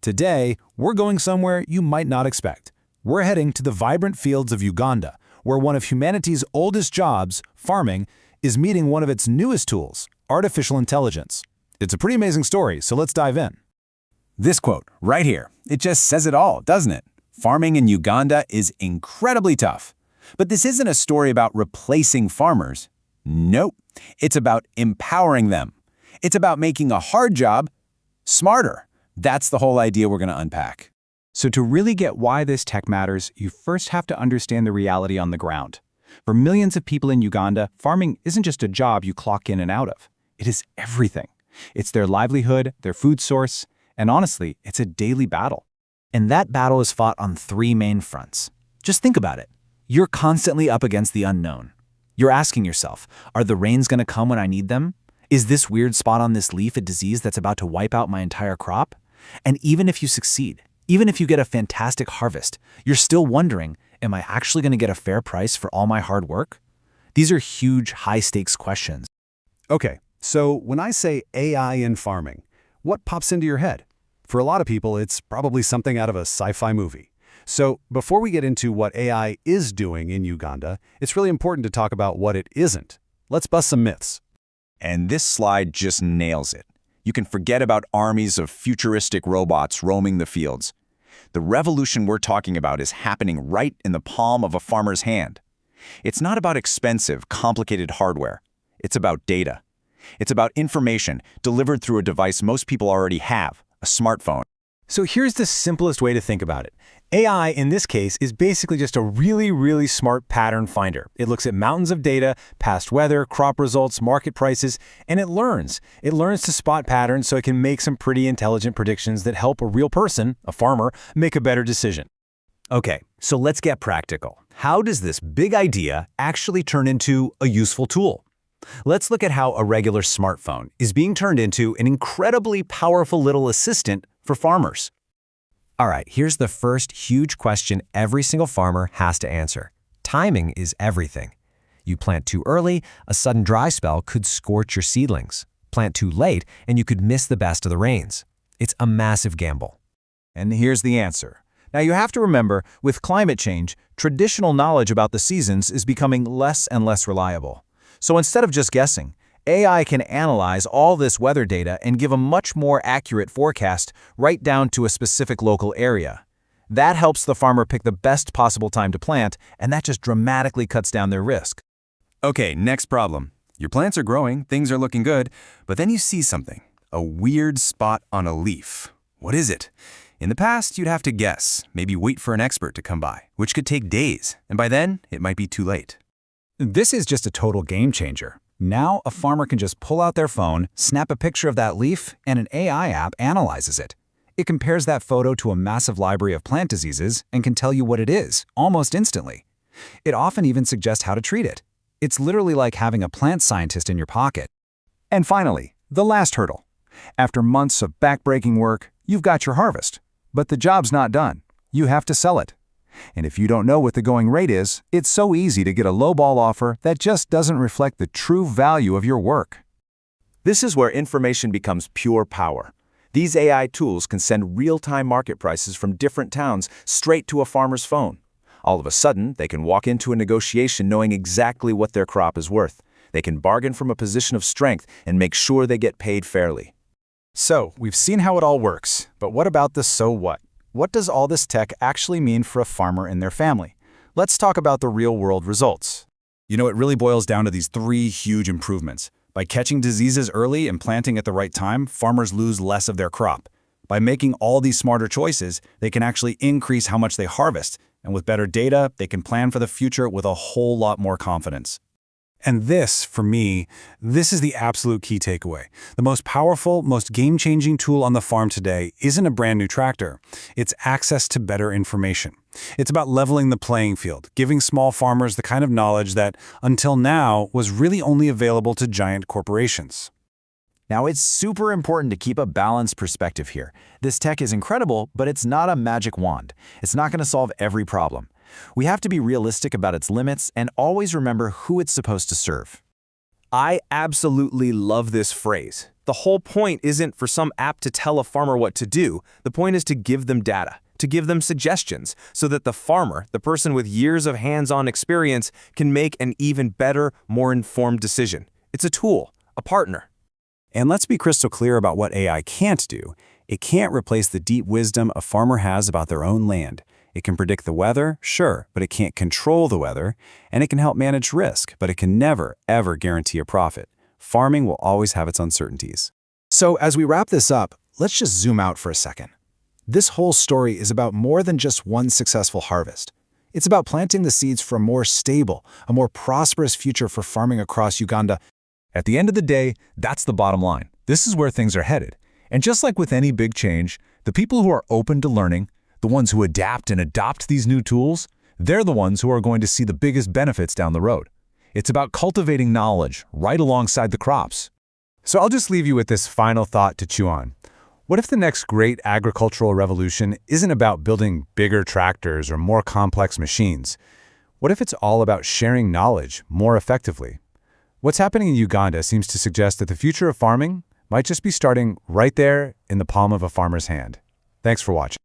Today, we're going somewhere you might not expect. We're heading to the vibrant fields of Uganda, where one of humanity's oldest jobs, farming, is meeting one of its newest tools, artificial intelligence. It's a pretty amazing story, so let's dive in. This quote, right here, it just says it all, doesn't it? Farming in Uganda is incredibly tough. But this isn't a story about replacing farmers. Nope. It's about empowering them. It's about making a hard job smarter. That's the whole idea we're going to unpack. So to really get why this tech matters, you first have to understand the reality on the ground. For millions of people in Uganda, farming isn't just a job you clock in and out of. It is everything. It's their livelihood, their food source, and honestly, it's a daily battle. And that battle is fought on three main fronts. Just think about it. You're constantly up against the unknown. You're asking yourself, are the rains going to come when I need them? Is this weird spot on this leaf a disease that's about to wipe out my entire crop? And even if you succeed, even if you get a fantastic harvest, you're still wondering, am I actually going to get a fair price for all my hard work? These are huge, high-stakes questions. Okay, so when I say AI in farming, what pops into your head? For a lot of people, it's probably something out of a sci-fi movie. So before we get into what AI is doing in Uganda, it's really important to talk about what it isn't. Let's bust some myths. And this slide just nails it. You can forget about armies of futuristic robots roaming the fields. The revolution we're talking about is happening right in the palm of a farmer's hand. It's not about expensive, complicated hardware. It's about data. It's about information delivered through a device most people already have, a smartphone. So here's the simplest way to think about it. AI, in this case, is basically just a really smart pattern finder. It looks at mountains of data, past weather, crop results, market prices, and it learns. It learns to spot patterns so it can make some pretty intelligent predictions that help a real person, a farmer, make a better decision. Okay, so let's get practical. How does this big idea actually turn into a useful tool? Let's look at how a regular smartphone is being turned into an incredibly powerful little assistant for farmers. All right, here's the first huge question every single farmer has to answer. Timing is everything. You plant too early, a sudden dry spell could scorch your seedlings. Plant too late, and you could miss the best of the rains. It's a massive gamble. And here's the answer. Now you have to remember, with climate change, traditional knowledge about the seasons is becoming less and less reliable. So instead of just guessing, AI can analyze all this weather data and give a much more accurate forecast right down to a specific local area. That helps the farmer pick the best possible time to plant, and that just dramatically cuts down their risk. Okay, next problem. Your plants are growing, things are looking good, but then you see something. A weird spot on a leaf. What is it? In the past, you'd have to guess, maybe wait for an expert to come by, which could take days, and by then, it might be too late. This is just a total game changer. Now, a farmer can just pull out their phone, snap a picture of that leaf, and an AI app analyzes it. It compares that photo to a massive library of plant diseases and can tell you what it is, almost instantly. It often even suggests how to treat it. It's literally like having a plant scientist in your pocket. And finally, the last hurdle. After months of backbreaking work, you've got your harvest. But the job's not done. You have to sell it. And if you don't know what the going rate is, it's so easy to get a lowball offer that just doesn't reflect the true value of your work. This is where information becomes pure power. These AI tools can send real-time market prices from different towns straight to a farmer's phone. All of a sudden, they can walk into a negotiation knowing exactly what their crop is worth. They can bargain from a position of strength and make sure they get paid fairly. So, we've seen how it all works, but what about the so what? What does all this tech actually mean for a farmer and their family? Let's talk about the real-world results. You know, it really boils down to these three huge improvements. By catching diseases early and planting at the right time, farmers lose less of their crop. By making all these smarter choices, they can actually increase how much they harvest. And with better data, they can plan for the future with a whole lot more confidence. And this, for me, this is the absolute key takeaway. The most powerful, most game-changing tool on the farm today isn't a brand new tractor. It's access to better information. It's about leveling the playing field, giving small farmers the kind of knowledge that, until now, was really only available to giant corporations. Now, it's super important to keep a balanced perspective here. This tech is incredible, but it's not a magic wand. It's not going to solve every problem. We have to be realistic about its limits and always remember who it's supposed to serve. I absolutely love this phrase. The whole point isn't for some app to tell a farmer what to do. The point is to give them data, to give them suggestions, so that the farmer, the person with years of hands-on experience, can make an even better, more informed decision. It's a tool, a partner. And let's be crystal clear about what AI can't do. It can't replace the deep wisdom a farmer has about their own land. It can predict the weather, sure, but it can't control the weather, and it can help manage risk, but it can never, ever guarantee a profit. Farming will always have its uncertainties. So as we wrap this up, let's just zoom out for a second. This whole story is about more than just one successful harvest. It's about planting the seeds for a more stable, a more prosperous future for farming across Uganda. At the end of the day, that's the bottom line. This is where things are headed. And just like with any big change, the people who are open to learning, the ones who adapt and adopt these new tools, they're the ones who are going to see the biggest benefits down the road. It's about cultivating knowledge right alongside the crops. So I'll just leave you with this final thought to chew on. What if the next great agricultural revolution isn't about building bigger tractors or more complex machines? What if it's all about sharing knowledge more effectively? What's happening in Uganda seems to suggest that the future of farming might just be starting right there in the palm of a farmer's hand. Thanks for watching.